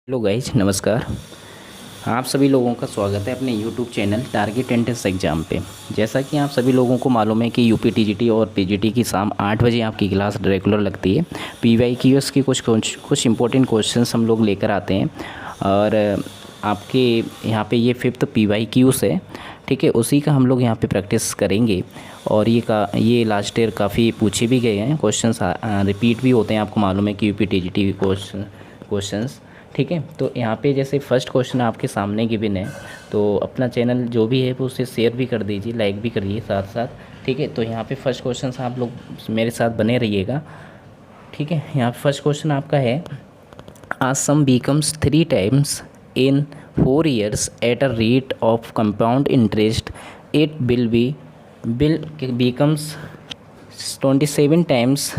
Hello guys, नमस्कार। आप सभी लोगों का स्वागत है अपने YouTube channel target entrance exam पे। जैसा कि आप सभी लोगों को मालूम है कि यूपी टीजीटी और पीजीटी की शाम 8 बजे आपकी क्लास रेगुलर लगती है। पीवाईक्यूएस की कुछ इंपॉर्टेंट क्वेश्चंस हम लोग लेकर आते हैं और आपके यहाँ पे ये फिफ्थ पीवाईक्यूस है, ठीक है। उसी का हम लोग यहाँ पे प्रैक्टिस करेंगे और ये लास्ट ईयर काफ़ी पूछे भी गए हैं क्वेश्चंस, रिपीट भी होते हैं। आपको मालूम है कि यूपी टीजीटी क्वेश्चंस, ठीक है। तो यहाँ पे जैसे फर्स्ट क्वेश्चन आपके सामने गिवन है, तो अपना चैनल जो भी है वो उसे शेयर भी कर दीजिए, लाइक भी करिए साथ साथ, ठीक है। तो यहाँ पे फर्स्ट क्वेश्चन आप लोग मेरे साथ बने रहिएगा, ठीक है। यहाँ फर्स्ट क्वेश्चन आपका है, a sum becomes 3 times in 4 years at a rate of compound interest, it bill becomes 27 times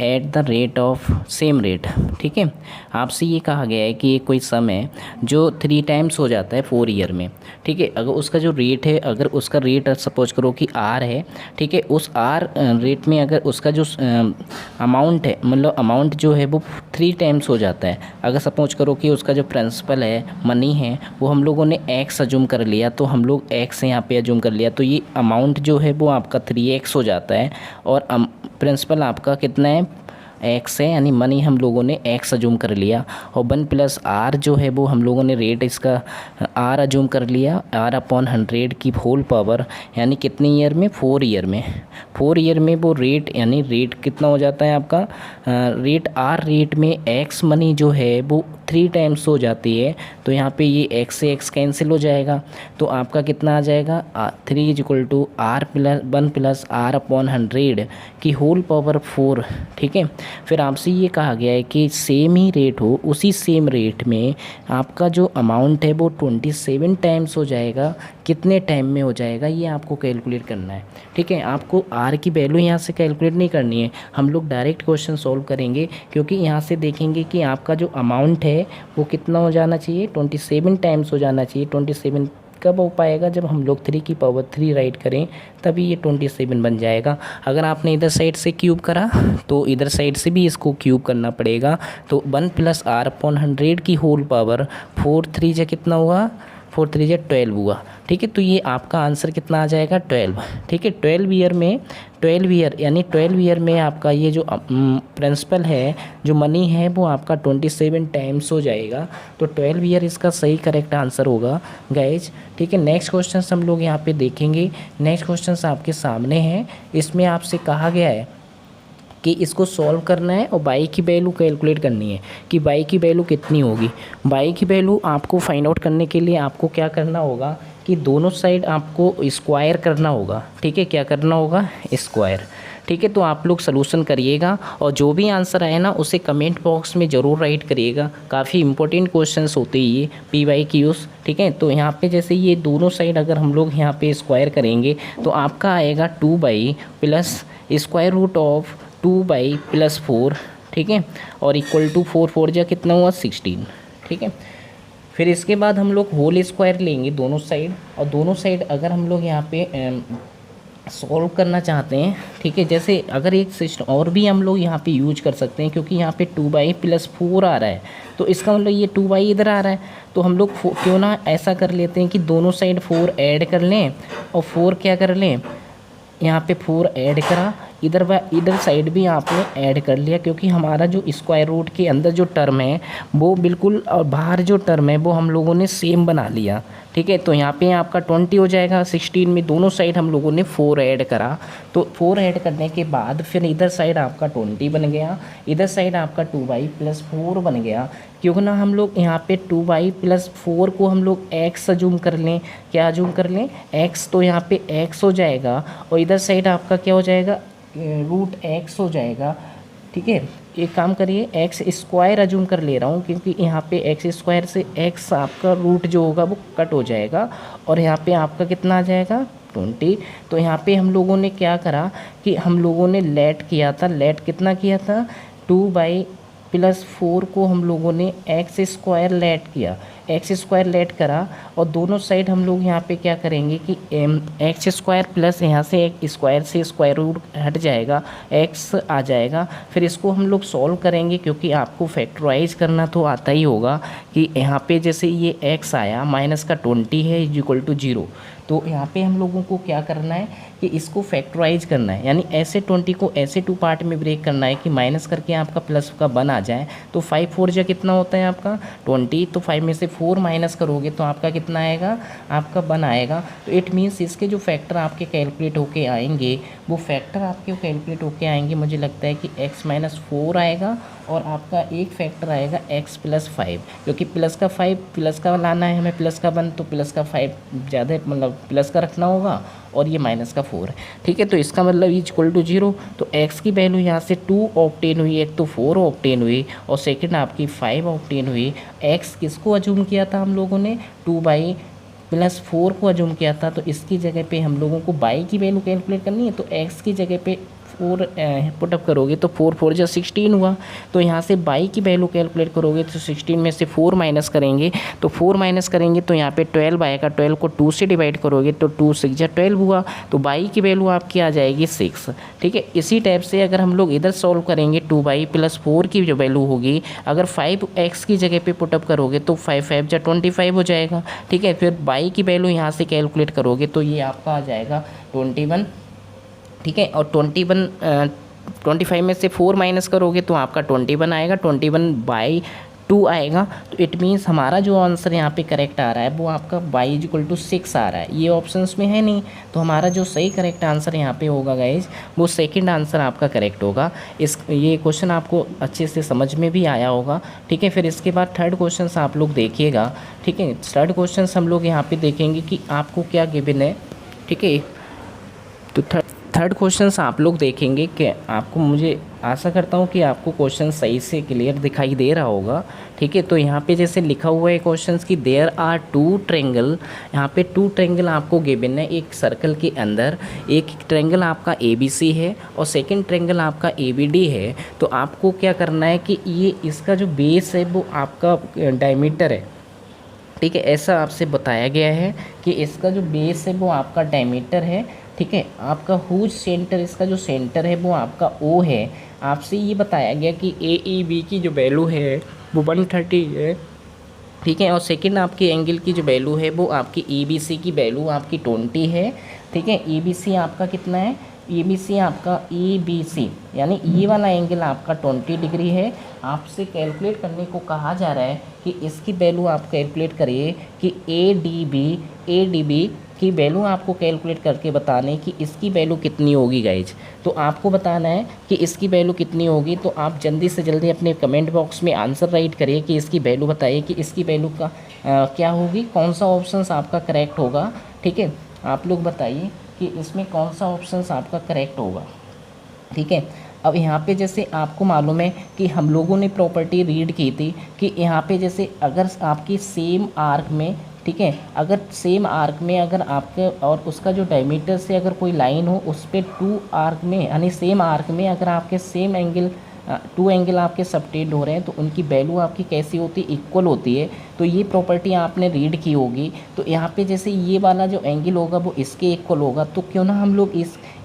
at the rate of same rate, ठीक है। आपसे ये कहा गया है कि ये कोई सम है जो 3 टाइम्स हो जाता है 4 ईयर में, ठीक है। अगर उसका जो रेट है, अगर उसका रेट सपोज करो कि आर है, ठीक है, उस आर रेट में अगर उसका जो अमाउंट है, मतलब अमाउंट जो है वो 3 टाइम्स हो जाता है। अगर सपोज करो कि उसका जो प्रिंसिपल है, मनी है, वो हम लोगों ने एक्स अज्यूम कर लिया, तो हम लोग एक्स यहाँ पे अज्यूम कर लिया, तो ये अमाउंट जो है वो आपका 3x हो जाता है और प्रिंसिपल आपका कितना है, एक्स है, यानी मनी हम लोगों ने एक्स अज्यूम कर लिया। और 1+r जो है वो हम लोगों ने रेट इसका आर अज्यूम कर लिया, r/100 की होल पावर, यानी कितने ईयर में, 4 ईयर में। 4 ईयर में वो रेट, यानी रेट कितना हो जाता है आपका, रेट आर रेट में एक्स मनी जो है वो 3 टाइम्स हो जाती है। तो यहाँ पे ये एक्स से एक्स कैंसिल हो जाएगा, तो आपका कितना आ जाएगा, 3 = r+1+r/100 की होल पावर 4, ठीक है। फिर आपसे ये कहा गया है कि सेम ही रेट हो, उसी सेम रेट में आपका जो अमाउंट है वो 27 टाइम्स हो जाएगा। कितने टाइम में हो जाएगा ये आपको कैलकुलेट करना है, ठीक है। आपको आर की वैल्यू यहाँ से कैलकुलेट नहीं करनी है, हम लोग डायरेक्ट क्वेश्चन सॉल्व करेंगे, क्योंकि यहाँ से देखेंगे कि आपका जो अमाउंट है वो कितना हो जाना चाहिए, 27 टाइम्स हो जाना चाहिए। 27 कब हो पाएगा, जब हम लोग 3 की पावर 3 राइट करें, तभी ये 27 बन जाएगा। अगर आपने इधर साइड से क्यूब करा तो इधर साइड से भी इसको क्यूब करना पड़ेगा। तो 1+r/100 की होल पावर 4 3 जा कितना हुआ, 4 3 जा 12 हुआ, ठीक है। तो ये आपका आंसर कितना आ जाएगा, 12, ठीक है। 12 ईयर में, 12 ईयर यानी 12 ईयर में आपका ये जो प्रिंसिपल है, जो मनी है, वो आपका 27 टाइम्स हो जाएगा। तो 12 ईयर इसका सही करेक्ट आंसर होगा गाइज, ठीक है। नेक्स्ट क्वेश्चन हम लोग यहाँ पे देखेंगे। नेक्स्ट क्वेश्चन आपके सामने हैं, इसमें आपसे कहा गया है कि इसको सॉल्व करना है और बाई की वैल्यू कैलकुलेट करनी है कि बाई की वैल्यू कितनी होगी। बाई की वैल्यू आपको फाइंड आउट करने के लिए आपको क्या करना होगा कि दोनों साइड आपको स्क्वायर करना होगा, ठीक है। क्या करना होगा, स्क्वायर, ठीक है। तो आप लोग सलूशन करिएगा और जो भी आंसर आए ना उसे कमेंट बॉक्स में ज़रूर राइट करिएगा। काफ़ी इंपॉर्टेंट क्वेश्चंस होते हैं ये पीवाईक्यूज, ठीक है। तो यहाँ पे जैसे ये दोनों साइड अगर हम लोग यहाँ पे स्क्वायर करेंगे तो आपका आएगा 2 प्लस स्क्वायर रूट ऑफ 2 + 4, ठीक है, और इक्वल टू 4 4 जा कितना हुआ, 16, ठीक है। फिर इसके बाद हम लोग होल स्क्वायर लेंगे दोनों साइड, और दोनों साइड अगर हम लोग यहाँ पे सॉल्व करना चाहते हैं, ठीक है। जैसे अगर एक सिस्टम और भी हम लोग यहाँ पे यूज कर सकते हैं, क्योंकि यहाँ पे 2/+4 आ रहा है, तो इसका मतलब ये 2 इधर आ रहा है, तो हम लोग क्यों ना ऐसा कर लेते हैं कि दोनों साइड 4 ऐड कर लें और 4 क्या कर लें, यहाँ पे 4 ऐड करा, इधर साइड भी आपने ऐड कर लिया, क्योंकि हमारा जो स्क्वायर रूट के अंदर जो टर्म है वो बिल्कुल, और बाहर जो टर्म है वो हम लोगों ने सेम बना लिया, ठीक है। तो यहाँ पे आपका 20 हो जाएगा। 16 में दोनों साइड हम लोगों ने 4 ऐड करा, तो 4 ऐड करने के बाद फिर इधर साइड आपका 20 बन गया, इधर साइड आपका 2/+4 बन गया। क्यों ना हम लोग यहाँ पे 2/+4 को हम लोग x अजूम कर लें, क्या अजूम कर लें, x, तो यहाँ पे x हो जाएगा और इधर साइड आपका क्या हो जाएगा, √x हो जाएगा, ठीक है। एक काम करिए, x² अजूम कर ले रहा हूँ, क्योंकि यहाँ पे x² से x आपका रूट जो होगा वो कट हो जाएगा और यहाँ पे आपका कितना आ जाएगा, 20। तो यहाँ पे हम लोगों ने क्या करा कि हम लोगों ने लेट किया था, लेट कितना किया था, 2/+4 को हम लोगों ने x² लेट किया, एक्स स्क्वायर लेट करा और दोनों साइड हम लोग यहाँ पे क्या करेंगे कि एक्स स्क्वायर प्लस यहाँ से एक स्क्वायर से स्क्वायर रूट हट जाएगा, एक्स आ जाएगा। फिर इसको हम लोग सॉल्व करेंगे क्योंकि आपको फैक्टराइज करना तो आता ही होगा कि यहाँ पे जैसे ये एक्स आया माइनस का 20 है इज इक्वल टू 0, तो यहाँ पे हम लोगों को क्या करना है कि इसको फैक्टराइज करना है, यानी ऐसे 20 को ऐसे 2 पार्ट में ब्रेक करना है कि माइनस करके आपका प्लस का 1 आ जाए। तो 5 4 जा कितना होता है आपका 20, तो 5 में से 4 माइनस करोगे तो आपका कितना आएगा, आपका 1 आएगा। तो इट मीन्स इसके जो फैक्टर आपके कैलकुलेट होके आएंगे वो फैक्टर आपके कैलकुलेट होके आएंगे, मुझे लगता है कि x माइनस 4 आएगा और आपका एक फैक्टर आएगा x प्लस 5, क्योंकि प्लस का 5 प्लस का लाना है हमें, प्लस का 1 तो प्लस का 5 ज़्यादा मतलब प्लस का रखना होगा और ये माइनस का 4 है, ठीक है। तो इसका मतलब इज इक्वल टू 0, तो x की वैल्यू यहाँ से 2 ऑब्टेन हुई, एक तो 4 ऑब्टेन हुई और सेकंड आपकी 5 ऑब्टेन हुई। x किसको अज्यूम किया था हम लोगों ने, 2/+4 को अज्यूम किया था, तो इसकी जगह पे हम लोगों को y की वैल्यू कैलकुलेट करनी है, तो x की जगह पे 4 पुटअप करोगे तो 4 4 जा 16 हुआ। तो यहाँ से y की वैल्यू कैलकुलेट करोगे तो 16 में से 4 माइनस करेंगे, तो 4 माइनस करेंगे तो यहाँ पे 12 आएगा, 12 को 2 से डिवाइड करोगे तो 2 6 जा 12 हुआ, तो y की वैल्यू आपकी आ जाएगी 6, ठीक है। इसी टाइप से अगर हम लोग इधर सॉल्व करेंगे 2y+4 की जो वैल्यू होगी, अगर 5x की जगह पे पुटअप करोगे तो 5 5 जा 25 हो जाएगा, ठीक है। फिर y की वैल्यू यहाँ से कैलकुलेट करोगे तो ये आपका आ जाएगा 21, ठीक है। और 25 में से 4 माइनस करोगे तो आपका 21 आएगा, 21/2 आएगा। तो इट मीन्स हमारा जो आंसर यहाँ पे करेक्ट आ रहा है वो आपका y 6 आ रहा है, ये ऑप्शंस में है नहीं, तो हमारा जो सही करेक्ट आंसर यहाँ पे होगा गाइज वो सेकंड आंसर आपका करेक्ट होगा। ये क्वेश्चन आपको अच्छे से समझ में भी आया होगा, ठीक है। फिर इसके बाद थर्ड क्वेश्चन आप लोग देखिएगा, ठीक है। थर्ड क्वेश्चन हम लोग यहाँ पे देखेंगे कि आपको क्या गिवन है, ठीक है। तो थर्ड क्वेश्चन आप लोग देखेंगे कि आपको, मुझे आशा करता हूँ कि आपको क्वेश्चन सही से क्लियर दिखाई दे रहा होगा, ठीक है। तो यहाँ पे जैसे लिखा हुआ है क्वेश्चंस कि देयर आर 2 ट्रायंगल, यहाँ पे 2 ट्रायंगल आपको गिवन है एक सर्कल के अंदर, एक ट्रायंगल आपका ABC है और सेकंड ट्रायंगल आपका ABD है। तो आपको क्या करना है कि ये इसका जो बेस है वो आपका डायमीटर है, ठीक है। ऐसा आपसे बताया गया है कि इसका जो बेस है वो आपका डायमीटर है, ठीक है। आपका हुज सेंटर, इसका जो सेंटर है वो आपका O है। आपसे ये बताया गया कि AEB की जो वैल्यू है वो 130 है, ठीक है। और सेकंड आपके एंगल की जो वैल्यू है वो आपकी EBC की वैल्यू आपकी 20 है, ठीक है। EBC आपका कितना है, EBC आपका EBC यानी ये वाला एंगल आपका 20 डिग्री है। आपसे कैलकुलेट करने को कहा जा रहा है कि इसकी वैल्यू आप कैलकुलेट करिए कि ADB की वैल्यू आपको कैलकुलेट करके बताने कि इसकी वैल्यू कितनी होगी गाइज। तो आपको बताना है कि इसकी वैल्यू कितनी होगी, तो आप जल्दी से जल्दी अपने कमेंट बॉक्स में आंसर राइट करिए कि इसकी वैल्यू बताइए कि इसकी वैल्यू का क्या होगी, कौन सा ऑप्शन आपका करेक्ट होगा, ठीक है। आप लोग बताइए कि इसमें कौन सा ऑप्शन आपका करेक्ट होगा, ठीक है। अब यहाँ पे जैसे आपको मालूम है कि हम लोगों ने प्रॉपर्टी रीड की थी कि यहाँ पे जैसे अगर आपकी सेम आर्क में, ठीक है, अगर सेम आर्क में अगर आपके और उसका जो डायमीटर से अगर कोई लाइन हो उस पर 2 आर्क में यानी सेम आर्क में अगर आपके सेम एंगल 2 एंगल आपके सबटेंड हो रहे हैं तो उनकी वैल्यू आपकी कैसी होती है, इक्वल होती है। तो ये प्रॉपर्टी आपने रीड की होगी। तो यहाँ पे जैसे ये वाला जो एंगल होगा वो इसके इक्वल होगा, तो क्यों ना हम लोग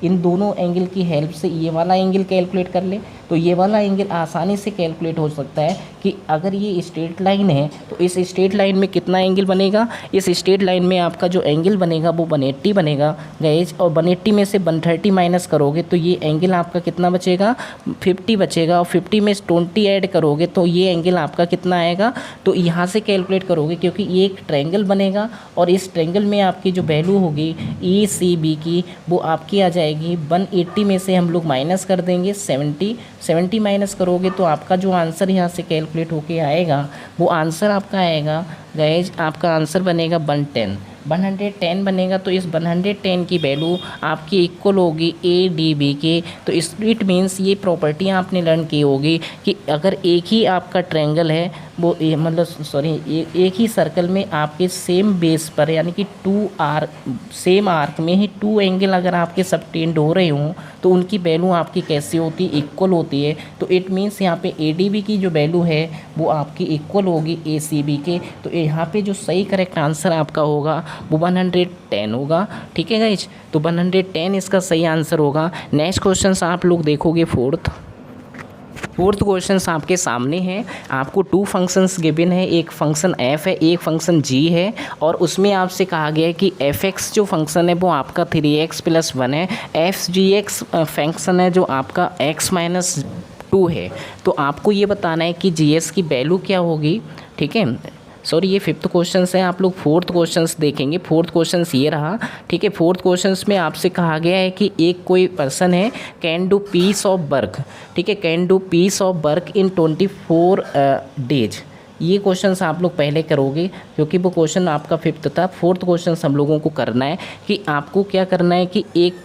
इन दोनों एंगल की हेल्प से ये वाला एंगल कैलकुलेट कर ले। तो ये वाला एंगल आसानी से कैलकुलेट हो सकता है कि अगर ये स्ट्रेट लाइन है तो इस स्ट्रेट लाइन में कितना एंगल बनेगा, इस स्ट्रेट लाइन में आपका जो एंगल बनेगा वो 180 बनेगा गाइज, और 180 में से 130 माइनस करोगे तो ये एंगल आपका कितना बचेगा, 50 बचेगा, और 50 में 20 ऐड करोगे तो ये एंगल आपका कितना आएगा। तो यहाँ से कैलकुलेट करोगे क्योंकि ये एक ट्रायंगल बनेगा और इस ट्रायंगल में आपकी जो वैल्यू होगी ECB की वो आपकी आ जाएगी 180 में से हम लोग माइनस कर देंगे 70 माइनस करोगे तो आपका जो आंसर यहाँ से कैलकुलेट होके आएगा वो आंसर आपका आएगा गाइज, आपका आंसर बनेगा 110 बनेगा। तो इस 110 की वैल्यू आपकी इक्वल होगी ADB के। तो इट मीन्स ये प्रॉपर्टी आपने लर्न की होगी कि अगर एक ही आपका ट्रायंगल है वो मतलब सॉरी एक ही सर्कल में आपके सेम बेस पर यानी कि सेम आर्क में ही 2 एंगल अगर आपके सबटेंड हो रहे हों तो उनकी वैल्यू आपकी कैसी होती है, इक्वल होती है। तो इट मीन्स यहाँ पे ADB की जो वैल्यू है वो आपकी इक्वल होगी ACB के। तो यहाँ पे जो सही करेक्ट आंसर आपका होगा वो 110 होगा। ठीक है गाइज, तो 110 इसका सही आंसर होगा। नेक्स्ट क्वेश्चन आप लोग देखोगे फोर्थ क्वेश्चन आपके सामने है। आपको 2 फंक्शंस गिवन है, एक फंक्शन f है, एक फंक्शन g है, और उसमें आपसे कहा गया है कि fx जो फंक्शन है वो आपका 3x+1 है, fgx फंक्शन है जो आपका x-2 है। तो आपको ये बताना है कि gs की वैल्यू क्या होगी। ठीक है, सॉरी ये 5th क्वेश्चन है, आप लोग 4th क्वेश्चन देखेंगे। 4th क्वेश्चन ये रहा। ठीक है, 4th क्वेश्चन में आपसे कहा गया है कि एक कोई पर्सन है can do piece of work. ठीक है, can do piece of work in 24 days. ये क्वेश्चंस आप लोग पहले करोगे क्योंकि वो क्वेश्चन आपका 5th था। 4th क्वेश्चन हम लोगों को करना है कि आपको क्या करना है कि एक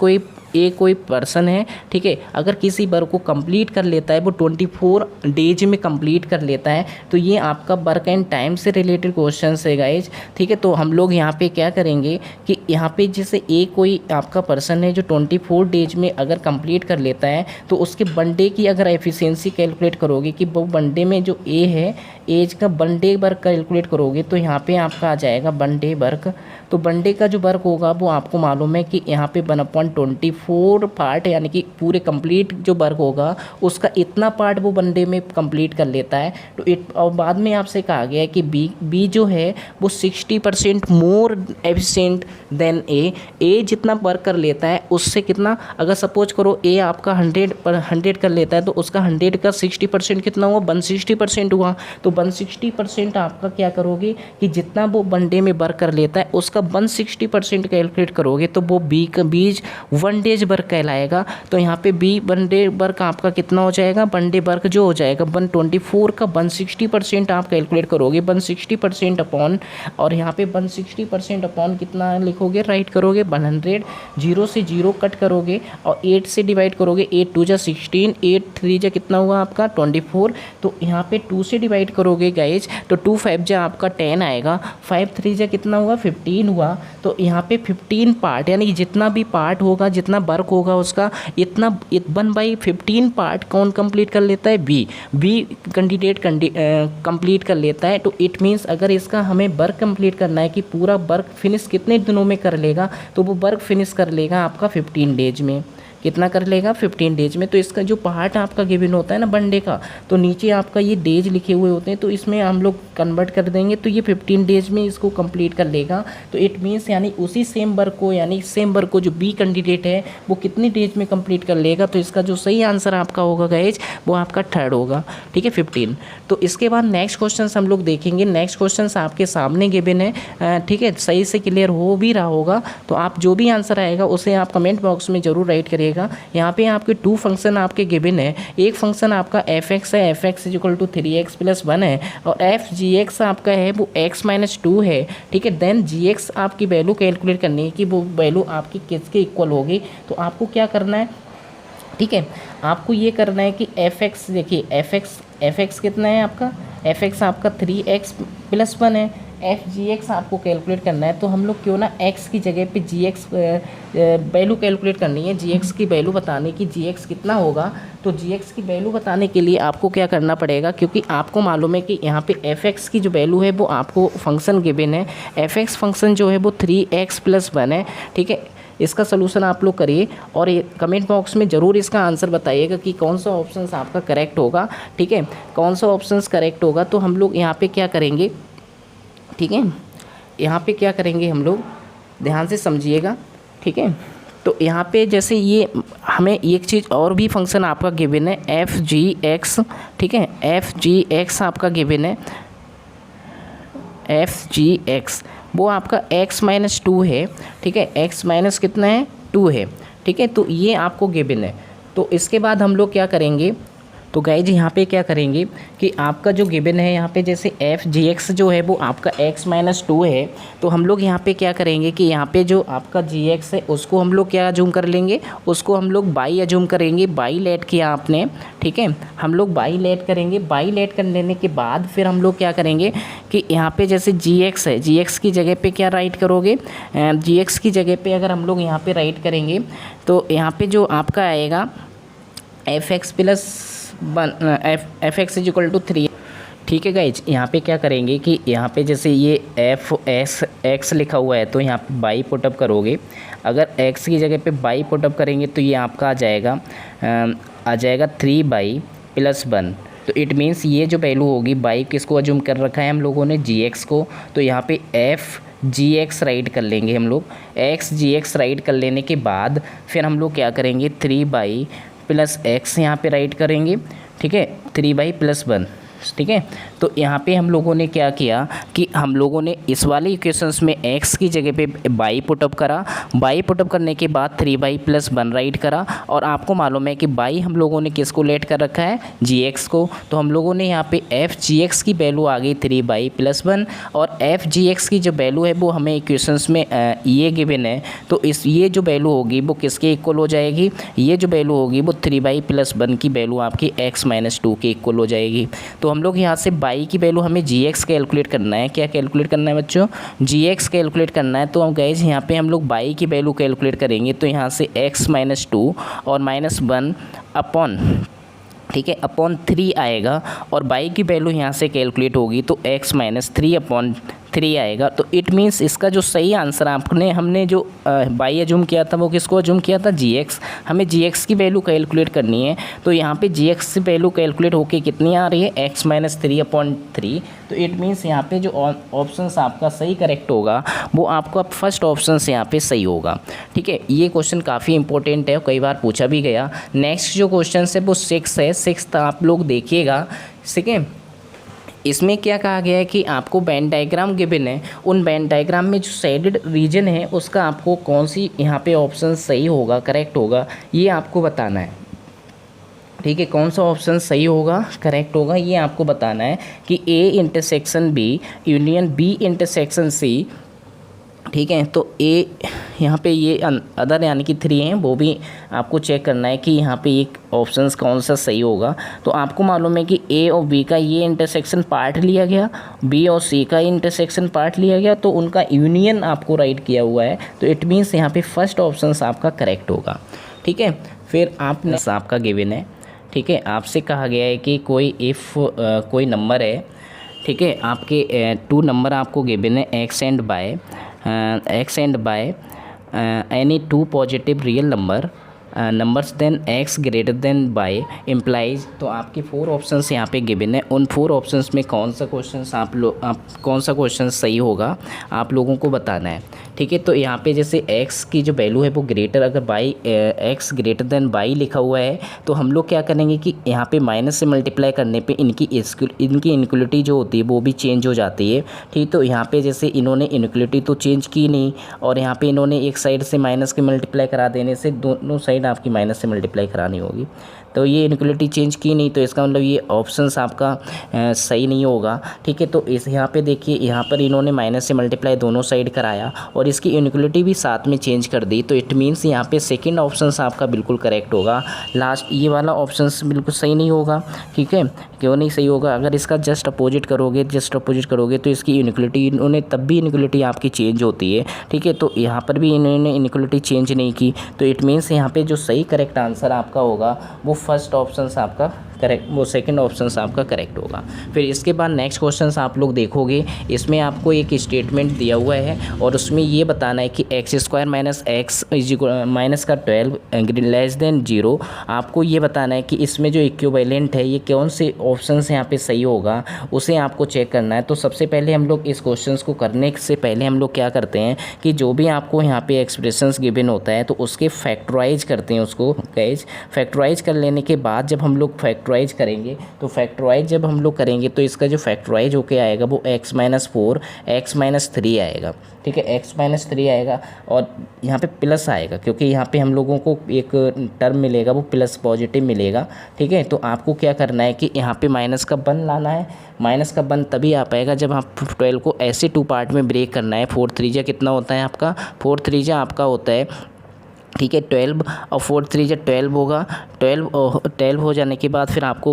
कोई पर्सन है, ठीक है, अगर किसी वर्क को कंप्लीट कर लेता है, वो 24 डेज में कंप्लीट कर लेता है, तो ये आपका वर्क एंड टाइम से रिलेटेड क्वेश्चन है गाइज। ठीक है, तो हम लोग यहाँ पे क्या करेंगे कि यहाँ पे जैसे कोई आपका पर्सन है जो 24 डेज में अगर कंप्लीट कर लेता है तो उसके वन डे की अगर एफिशिएंसी कैलकुलेट करोगे कि वो वन डे में जो है एज का वन डे वर्क कैलकुलेट करोगे तो यहाँ पे आपका आ जाएगा वन डे वर्क। तो वन डे का जो वर्क होगा वो आपको मालूम है कि यहाँ पे 1/24 पार्ट यानी कि पूरे कंप्लीट जो वर्क होगा उसका इतना पार्ट वो वन डे में कंप्लीट कर लेता है। तो और बाद में आपसे कहा गया है कि बी जो है वो 60% मोर एफिशिएंट देन ए जितना वर्क कर लेता है उससे कितना, अगर सपोज करो ए आपका 100 कर लेता है तो उसका 100 का 60% कितना हुआ, 160% हुआ। तो 160% आपका क्या करोगे कि जितना वो वन डे में वर्क कर लेता है उसका 160% कैलकुलेट करोगे तो वो बीज वन डेज वर्क कहलाएगा। तो यहाँ पे बी वन डे वर्क आपका कितना हो जाएगा, वन डे वर्क जो हो जाएगा 124 का 160% आप कैलकुलेट करोगे 160% अपॉन, और यहाँ पे 160% अपॉन कितना लिखोगे, राइट करोगे 100, 0 से 0 कट करोगे और 8 से डिवाइड करोगे, 8 2 जा 16, 8 3 जा कितना हुआ आपका 24। तो यहाँ पे 2 से डिवाइड करोगे गाइज तो 2 5 जा आपका 10 आएगा, 5 3 जा कितना हुआ 15 हुआ। तो यहाँ पे 15 पार्ट यानी जितना भी पार्ट होगा जितना वर्क होगा उसका इतना 1/15 पार्ट कौन कंप्लीट कर लेता है, बी कैंडिडेट कंप्लीट कर लेता है। तो इट मीन्स अगर इसका हमें वर्क कंप्लीट करना है कि पूरा वर्क फिनिश कितने दिनों में कर लेगा, तो वो वर्क फिनिश कर लेगा आपका 15 डेज में। कितना कर लेगा 15 डेज में। तो इसका जो पार्ट आपका गिवन होता है ना वन डे का, तो नीचे आपका ये डेज लिखे हुए होते हैं तो इसमें हम लोग कन्वर्ट कर देंगे तो ये 15 डेज में इसको कंप्लीट कर लेगा। तो इट मीन्स यानी उसी सेम वर्क को जो बी कैंडिडेट है वो कितनी डेज में कंप्लीट कर लेगा। तो इसका जो सही आंसर आपका होगा गाइज वो आपका 3rd होगा। ठीक है 15। तो इसके बाद नेक्स्ट क्वेश्चन हम लोग देखेंगे। नेक्स्ट क्वेश्चन आपके सामने गिवन है, ठीक है, सही से क्लियर हो भी रहा होगा तो आप जो भी आंसर आएगा उसे आप कमेंट बॉक्स में जरूर राइट करिएगा। यहाँ पे आपके 2 फंक्शन आपके गिवन है। एक फंक्शन आपका fx है, fx = 3x+1 है, और fgx आपका है वो x-2 है। ठीक है, देन gx आपकी वैल्यू कैलकुलेट करनी है कि वो वैल्यू आपकी किसके इक्वल होगी। तो आपको क्या करना है, ठीक है, आपको ये करना है कि fx देखिए fx कितना है आपका, fx आपका 3x+1 है, fgx आपको कैलकुलेट करना है। तो हम लोग क्यों ना x की जगह पे gx वैल्यू कैलकुलेट करनी है, gx की वैल्यू बताने की gx कितना होगा। तो gx की वैल्यू बताने के लिए आपको क्या करना पड़ेगा, क्योंकि आपको मालूम है कि यहाँ पे fx की जो वैल्यू है वो आपको फंक्शन गिवन है, fx फंक्शन जो है वो 3x+1 है। ठीक है, इसका सलूशन आप लोग करिए और कमेंट बॉक्स में ज़रूर इसका आंसर बताइएगा कि कौन सा ऑप्शन आपका करेक्ट होगा। ठीक है, कौन सा ऑप्शन करेक्ट होगा। तो हम लोग यहाँ पे क्या करेंगे, ठीक है, यहाँ पे क्या करेंगे हम लोग ध्यान से समझिएगा। ठीक है, तो यहाँ पे जैसे ये हमें एक चीज़ और भी फंक्शन आपका गिवन है fgx। ठीक है, fgx आपका गिवन है, fgx वो आपका x-2 है। ठीक है, x- कितना है 2 है। ठीक है, तो ये आपको गिवन है। तो इसके बाद हम लोग क्या करेंगे, तो गाइज यहाँ पे क्या करेंगे कि आपका जो गिवन है यहाँ पे जैसे एफ जी एक्स जो है वो आपका x माइनस 2 है, तो हम लोग यहाँ पे क्या करेंगे कि यहाँ पे जो आपका जी एक्स है उसको हम लोग क्या अजूम कर लेंगे, उसको हम लोग बाई अजूम करेंगे। बाई लेट किया आपने, ठीक है, हम लोग बाई लेट करेंगे। बाई लेट कर लेने के बाद फिर हम लोग क्या करेंगे कि यहाँ पे जैसे जी एक्स है, जी एक्स की जगह पे क्या राइट करोगे, जी एक्स की जगह पे अगर हम लोग यहाँ पे राइट करेंगे तो यहाँ पे जो आपका आएगा F X plus F X is equal to 3। ठीक है गाइज, यहाँ पे क्या करेंगे कि यहाँ पे जैसे ये एफ एस एक्स लिखा हुआ है तो यहाँ पे बाई पुटअप करोगे। अगर एक्स की जगह पे बाई पुटअप करेंगे तो ये आपका आ जाएगा 3 बाई प्लस 1। तो इट मीन्स ये जो वैल्यू होगी, बाई किसको अज्यूम कर रखा है हम लोगों ने, जी एक्स को, तो यहाँ पे एफ जी एक्स राइट कर लेंगे हम लोग। एक्स जी एक्स राइट कर लेने के बाद फिर हम लोग क्या करेंगे 3 बाई प्लस एक्स यहाँ पे राइट करेंगे। ठीक है, 3 बाई प्लस 1। ठीक है, तो यहाँ पे हम लोगों ने क्या किया कि हम लोगों ने इस वाले इक्वेशंस में x की जगह पे बाई पुटअप करा। बाई पुटअप करने के बाद 3 बाई प्लस 1 राइट करा। और आपको मालूम है कि बाई हम लोगों ने किसको लेट कर रखा है, gx को, तो हम लोगों ने यहाँ पे एफ जी एक्स की वैल्यू आ गई 3 बाई प्लस 1। और एफ जी एक्स की जो वैल्यू है वो हमें इक्वेशंस में ये गिवन है, तो ये जो वैल्यू होगी वो किसके इक्वल हो जाएगी, ये जो वैल्यू होगी वो 3 बाई प्लस 1 की वैल्यू आपकी x माइनस 2 के इक्वल हो जाएगी। तो हम लोग यहाँ से बाई की वैल्यू हमें जी एक्स कैलकुलेट करना है। क्या कैलकुलेट करना है बच्चों, जी एक्स कैलकुलेट करना है। तो हम गाइस यहाँ पे हम लोग बाई की वैल्यू कैलकुलेट करेंगे, तो यहाँ से x माइनस 2 और माइनस 1 अपॉन, ठीक है, अपॉन 3 आएगा। और बाई की वैल्यू यहाँ से कैलकुलेट होगी तो x माइनस 3 अपॉन 3 आएगा। तो इट मीन्स इसका जो सही आंसर हमने जो बाई अजूम किया था वो किसको अजूम किया था, जी एक्स। हमें जी एक्स की वैल्यू कैलकुलेट करनी है, तो यहाँ पे जी एक्स की वैल्यू कैलकुलेट होके कितनी आ रही है, x माइनस 3 अपॉन 3। तो इट मीन्स यहाँ पे जो ऑप्शन आपका सही करेक्ट होगा वो आपका फर्स्ट ऑप्शन से यहाँ पे सही होगा। ठीक है, ये क्वेश्चन काफ़ी इंपॉर्टेंट है, कई बार पूछा भी गया। नेक्स्ट जो क्वेश्चन है वो 6 है। 6 आप लोग देखिएगा। ठीक है, इसमें क्या कहा गया है कि आपको वेन डायग्राम गिवन है, उन वेन डायग्राम में जो शेडेड रीजन है उसका आपको कौन सी यहाँ पे ऑप्शन सही होगा, करेक्ट होगा, ये आपको बताना है। ठीक है, कौन सा ऑप्शन सही होगा, करेक्ट होगा, ये आपको बताना है कि A intersection B union B intersection C। ठीक है, तो ए यहाँ पे ये अदर यानी कि 3 हैं, वो भी आपको चेक करना है कि यहाँ पे एक ऑप्शंस कौन सा सही होगा। तो आपको मालूम है कि ए और बी का ये इंटरसेक्शन पार्ट लिया गया, बी और सी का इंटरसेक्शन पार्ट लिया गया, तो उनका यूनियन आपको राइट किया हुआ है। तो इट मीन्स यहाँ पे फर्स्ट ऑप्शंस आपका करेक्ट होगा। ठीक है, फिर आपने आपका गिवन है। ठीक है, आपसे कहा गया है कि कोई नंबर है, ठीक है, आपके 2 नंबर आपको गिवन है x and y any 2 positive real numbers then x greater than y implies. तो आपके 4 ऑप्शंस यहाँ पे गिवन है। उन 4 ऑप्शंस में कौन सा क्वेश्चन सही होगा आप लोगों को बताना है। ठीक है, तो यहाँ पे जैसे x की जो वैल्यू है वो ग्रेटर, अगर by x greater then by लिखा हुआ है तो हम लोग क्या करेंगे कि यहाँ पे माइनस से मल्टीप्लाई करने पे इनकी इनक्वलिटी जो होती है वो भी चेंज हो जाती है। ठीक, तो यहाँ पे जैसे इन्होंने इनक्वलिटी तो चेंज की नहीं, और यहाँ पे इन्होंने एक साइड से माइनस के मल्टीप्लाई करा देने से दोनों साइड आपकी माइनस से मल्टीप्लाई करानी होगी, तो ये इनक्वलिटी चेंज की नहीं, तो इसका मतलब ये ऑप्शंस आपका सही नहीं होगा। ठीक है, तो इस यहाँ पे देखिए, यहाँ पर इन्होंने माइनस से मल्टीप्लाई दोनों साइड कराया और इसकी इनक्वलिटी भी साथ में चेंज कर दी, तो इट मीन्स यहाँ पे सेकंड ऑप्शंस आपका बिल्कुल करेक्ट होगा। लास्ट ये वाला ऑप्शंस बिल्कुल सही नहीं होगा। ठीक है, क्यों नहीं सही होगा, अगर इसका जस्ट अपोजिट करोगे तो इसकी इनक्वलिटी, इन्होंने तब भी इनक्वलिटी आपकी चेंज होती है। ठीक है, तो यहाँ पर भी इन्होंने इनक्वलिटी चेंज नहीं की, तो इट मीन्स यहाँ पे जो सही करेक्ट आंसर आपका होगा वो फर्स्ट ऑप्शन आपका करेक्ट, वो सेकंड ऑप्शन आपका करेक्ट होगा। फिर इसके बाद नेक्स्ट क्वेश्चन आप लोग देखोगे, इसमें आपको एक स्टेटमेंट दिया हुआ है और उसमें ये बताना है कि x² माइनस एक्स माइनस का 12 लेस देन 0। आपको ये बताना है कि इसमें जो इक्विवेलेंट है ये कौन से ऑप्शन से यहाँ पे सही होगा, उसे आपको चेक करना है। तो सबसे पहले हम लोग इस क्वेश्चन को करने से पहले हम लोग क्या करते हैं कि जो भी आपको यहाँ पे एक्सप्रेशंस गिवन होता है तो उसके फैक्टराइज करते हैं, उसको गाइस फैक्टराइज कर लेने के बाद जब हम लोग फैक्टराइज करेंगे, तो फैक्टराइज जब हम लोग करेंगे तो इसका जो फैक्टराइज होके आएगा वो x-4 x-3 आएगा, ठीक है, x-3 आएगा और यहाँ पे प्लस आएगा क्योंकि यहाँ पे हम लोगों को एक टर्म मिलेगा वो प्लस पॉजिटिव मिलेगा, ठीक है। तो आपको क्या करना है कि यहाँ पे माइनस का 1 लाना है, माइनस का 1 तभी आ पाएगा जब आप 12 को ऐसे 2 पार्ट में ब्रेक करना है। 4 3 कितना होता है आपका, 4 3 आपका होता है, ठीक है, 12 और 4 3 12 होगा। 12 हो जाने के बाद फिर आपको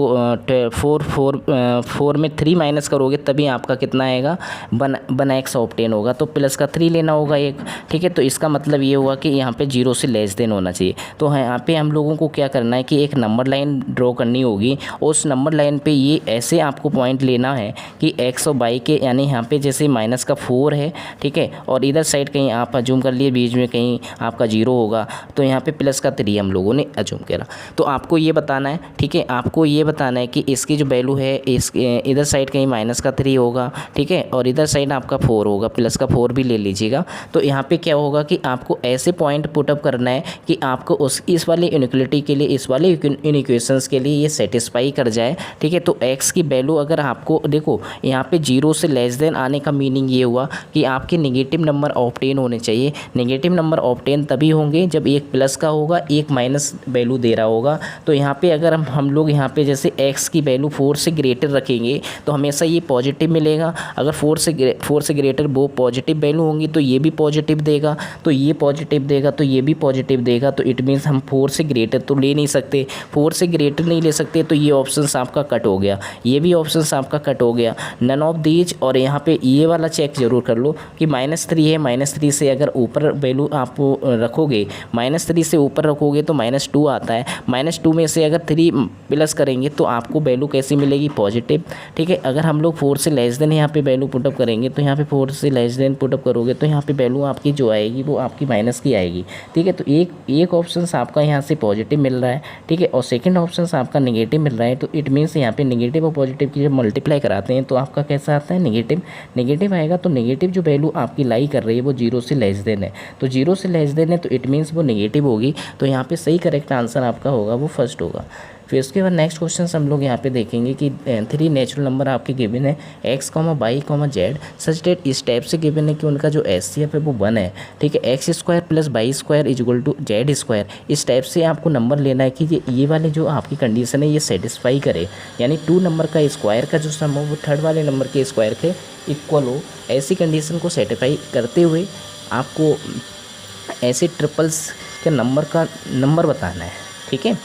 4 में 3 माइनस करोगे तभी आपका कितना आएगा, 1 x ऑब्टेन होगा, तो प्लस का 3 लेना होगा एक, ठीक है। तो इसका मतलब ये हुआ कि यहाँ पे 0 से लेस देन होना चाहिए। तो यहाँ पे हम लोगों को क्या करना है कि एक नंबर लाइन ड्रॉ करनी होगी, उस नंबर लाइन पे ये ऐसे आपको पॉइंट लेना है कि x और y के, यानी यहाँ पे जैसे माइनस का 4 है, ठीक है, और इधर साइड कहीं आप अज्यूम कर लिए बीच में कहीं आपका 0 होगा, तो यहाँ पे प्लस का 3 हम लोगों ने अज्यूम करा। तो आपको ये बताना है, ठीक है, आपको ये बताना है कि इसकी जो वैल्यू है इस इधर साइड कहीं माइनस का 3 होगा, ठीक है, और इधर साइड आपका 4 होगा, प्लस का 4 भी ले लीजिएगा। तो यहाँ पे क्या होगा कि आपको ऐसे पॉइंट पुटअप करना है कि आपको इस वाली इनइक्वालिटी के लिए, इस वाले इनइक्वेशंस के लिए ये सेटिस्फाई कर जाए, ठीक है। तो x की वैल्यू अगर आपको देखो यहाँ पे 0 से लेस देन आने का मीनिंग ये हुआ कि आपके नेगेटिव नंबर ऑब्टेन होने चाहिए। नेगेटिव नंबर ऑब्टेन तभी होंगे जब एक प्लस का होगा, एक माइनस वैल्यू दे रहा होगा। तो यहाँ पे अगर हम लोग यहाँ पे जैसे x की वैल्यू 4 से ग्रेटर रखेंगे तो हमेशा ये पॉजिटिव मिलेगा। अगर 4 से ग्रेटर वो पॉजिटिव वैल्यू होंगी तो ये भी पॉजिटिव देगा, तो ये पॉजिटिव देगा, तो ये भी पॉजिटिव देगा। तो इट मीन्स हम 4 से ग्रेटर तो ले नहीं सकते, 4 से ग्रेटर नहीं ले सकते, तो ये ऑप्शन आपका कट हो गया, ये भी ऑप्शन आपका कट हो गया, नन ऑफ दीज। और यहाँ पे ये वाला चेक जरूर कर लो कि -3 है, -3 से अगर ऊपर वैल्यू आप रखोगे, -3 से ऊपर रखोगे तो -2 आता है, -2 में से अगर 3 प्लस करेंगे तो आपको वैल्यू कैसी मिलेगी, पॉजिटिव, ठीक है। अगर हम लोग 4 से लेस देन यहाँ पे वैल्यू पुटअप करेंगे तो यहाँ पे 4 से लेस देन पुटअप करोगे तो यहाँ पे वैल्यू आपकी जो आएगी वो आपकी माइनस की आएगी, ठीक है। तो एक ऑप्शन आपका यहाँ से पॉजिटिव मिल रहा है, ठीक है, और सेकंड ऑप्शन आपका नेगेटिव मिल रहा है। तो इट मीन्स यहाँ पे नेगेटिव और पॉजिटिव की जब मल्टीप्लाई कराते हैं तो आपका कैसा आता है, नेगेटिव आएगा। तो नेगेटिव जो वैल्यू आपकी लाई कर रही है वो 0 से लेस देन है, तो 0 से लेस देन है तो इट मीन्स वो नेगेटिव होगी। तो यहाँ पे सही करेक्ट आंसर आपका होगा वो फर्स्ट होगा। फिर उसके बाद नेक्स्ट क्वेश्चन हम लोग यहाँ पे देखेंगे कि 3 नेचुरल नंबर आपके गिवन है x, y, z सच डेट इस टाइप से गिवन है कि उनका जो HCF है वो 1 है, ठीक है। x² + y² = z², इस टाइप से आपको नंबर लेना है कि ये वाले जो आपकी कंडीशन है ये सेटिस्फाई करे, यानी 2 नंबर का स्क्वायर का जो सम हो वो थर्ड वाले नंबर के स्क्वायर के इक्वल हो। ऐसी कंडीशन को सेटिस्फाई करते हुए आपको ऐसे ट्रिपल्स के नंबर बताना है, ठीक है,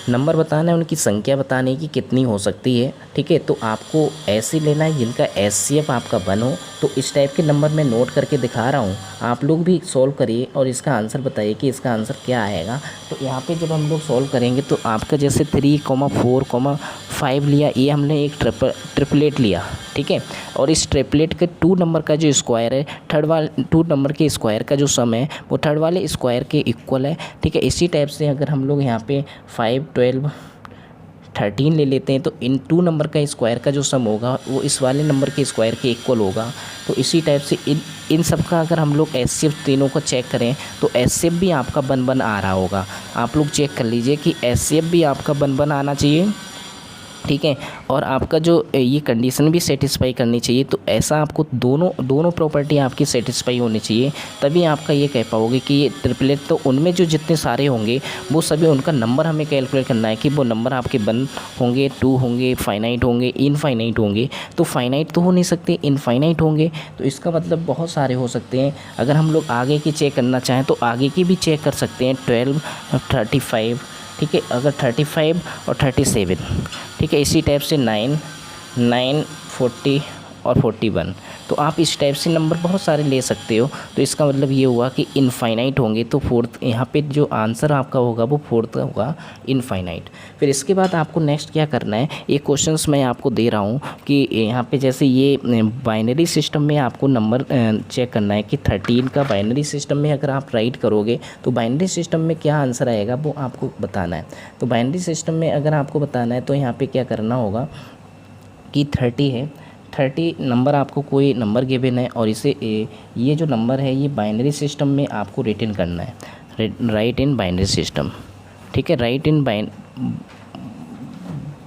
नंबर बताना है, उनकी संख्या बतानी है कि कितनी हो सकती है, ठीक है। तो आपको ऐसे लेना है जिनका HCF आपका 1 हो। तो इस टाइप के नंबर मैं नोट करके दिखा रहा हूँ, आप लोग भी सॉल्व करिए और इसका आंसर बताइए कि इसका आंसर क्या आएगा। तो यहाँ पे जब हम लोग सॉल्व करेंगे तो आपका जैसे 3, 4, 5 लिया, ये हमने एक ट्रिपलेट लिया, ठीक है, और इस ट्रिपलेट के 2 नंबर का जो स्क्वायर है, 2 नंबर के स्क्वायर का जो सम है वो थर्ड वाले स्क्वायर के इक्वल है, ठीक है। इसी टाइप से अगर हम लोग यहाँ पे 5, 12, 13 ले लेते हैं तो इन 2 नंबर का स्क्वायर का जो सम होगा वो इस वाले नंबर के स्क्वायर के इक्वल होगा। तो इसी टाइप से इन सब का अगर हम लोग HCF तीनों को चेक करें तो HCF भी आपका 1 आ रहा होगा। आप लोग चेक कर लीजिए कि HCF भी आपका 1 आना चाहिए, ठीक है, और आपका जो ये कंडीशन भी सेटिस्फाई करनी चाहिए। तो ऐसा आपको दोनों प्रॉपर्टी आपकी सेटिस्फाई होनी चाहिए, तभी आपका ये कह पाओगे कि ये ट्रिपलेट। तो उनमें जो जितने सारे होंगे वो सभी उनका नंबर हमें कैलकुलेट करना है कि वो नंबर आपके 1 होंगे, 2 होंगे, फाइनाइट होंगे, इनफाइनाइट होंगे। तो फाइनाइट तो हो नहीं सकते, इनफाइनाइट होंगे, तो इसका मतलब बहुत सारे हो सकते हैं। अगर हम लोग आगे की चेक करना चाहें तो आगे की भी चेक कर सकते हैं, 12, 35, ठीक है, अगर 35 और 37, ठीक है, इसी टाइप से 9, 40 और 41। तो आप इस टाइप से नंबर बहुत सारे ले सकते हो। तो इसका मतलब ये हुआ कि इनफाइनाइट होंगे, तो फोर्थ यहाँ पे जो आंसर आपका होगा वो फोर्थ होगा, इनफाइनाइट। फिर इसके बाद आपको नेक्स्ट क्या करना है, ये क्वेश्चंस मैं आपको दे रहा हूँ कि यहाँ पे जैसे ये बाइनरी सिस्टम में आपको नंबर चेक करना है कि 13 का बाइनरी सिस्टम में अगर आप राइट करोगे तो बाइनरी सिस्टम में क्या आंसर आएगा वो आपको बताना है। तो बाइनरी सिस्टम में अगर आपको बताना है तो यहाँ पर क्या करना होगा कि 30 है, 30 नंबर आपको कोई नंबर गिवन है और इसे ये जो नंबर है ये बाइनरी सिस्टम में आपको रिटर्न करना है, राइट इन बाइनरी सिस्टम, ठीक है, राइट इन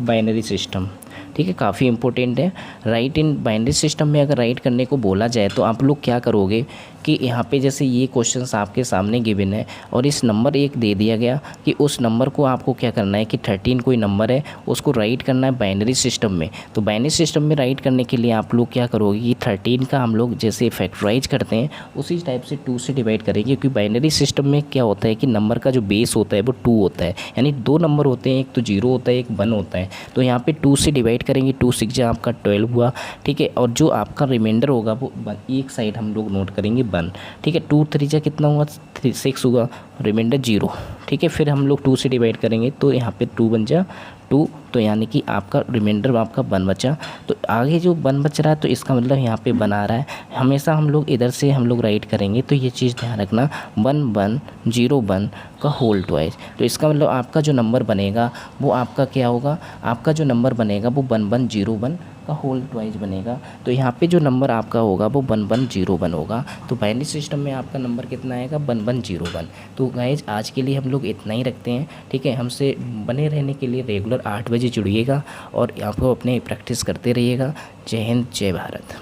बाइनरी सिस्टम, ठीक है, काफ़ी इंपॉर्टेंट है। राइट इन बाइनरी सिस्टम में अगर राइट करने को बोला जाए तो आप लोग क्या करोगे कि यहाँ पे जैसे ये क्वेश्चंस आपके सामने गिवन है और इस नंबर एक दे दिया गया कि उस नंबर को आपको क्या करना है कि 13 कोई नंबर है उसको राइट करना है बाइनरी सिस्टम में। तो बाइनरी सिस्टम में राइट करने के लिए आप लोग क्या करोगे कि 13 का हम लोग जैसे फैक्टराइज करते हैं उसी टाइप से 2 से डिवाइड करेंगे, क्योंकि बाइनरी सिस्टम में क्या होता है कि नंबर का जो बेस होता है वो 2 होता है, यानी 2 नंबर होते हैं, एक तो 0 होता है एक 1 होता है। तो यहाँ पे 2 से डिवाइड करेंगे, 2 6 आपका 12 हुआ, ठीक है, और जो आपका रिमाइंडर होगा वो एक साइड हम लोग नोट करेंगे 1, ठीक है। 2 3 जा कितना हुआ 6 हुआ, रिमाइंडर 0, ठीक है। फिर हम लोग 2 से डिवाइड करेंगे तो यहाँ पे 2 बन जा 2, तो यानी कि आपका रिमाइंडर आपका 1 बचा। तो आगे जो 1 बच रहा है तो इसका मतलब यहाँ पे 1 आ रहा है। हमेशा हम लोग इधर से हम लोग राइट करेंगे तो ये चीज़ ध्यान रखना 1 1 0 1 का होल ट्वाइस। तो इसका मतलब आपका जो नंबर बनेगा वो आपका क्या होगा, आपका जो नंबर बनेगा वो 1 1 0 1 का होल ट्वाइस बनेगा। तो यहाँ पे जो नंबर आपका होगा वो 1 1 0 1 होगा। तो बाइनरी सिस्टम में आपका नंबर कितना आएगा 1 1 0 1। तो गाइज आज के लिए हम लोग इतना ही रखते हैं, ठीक है। हमसे बने रहने के लिए रेगुलर 8 बजे जुड़िएगा और आपको अपने प्रैक्टिस करते रहिएगा। जय हिंद, जय भारत।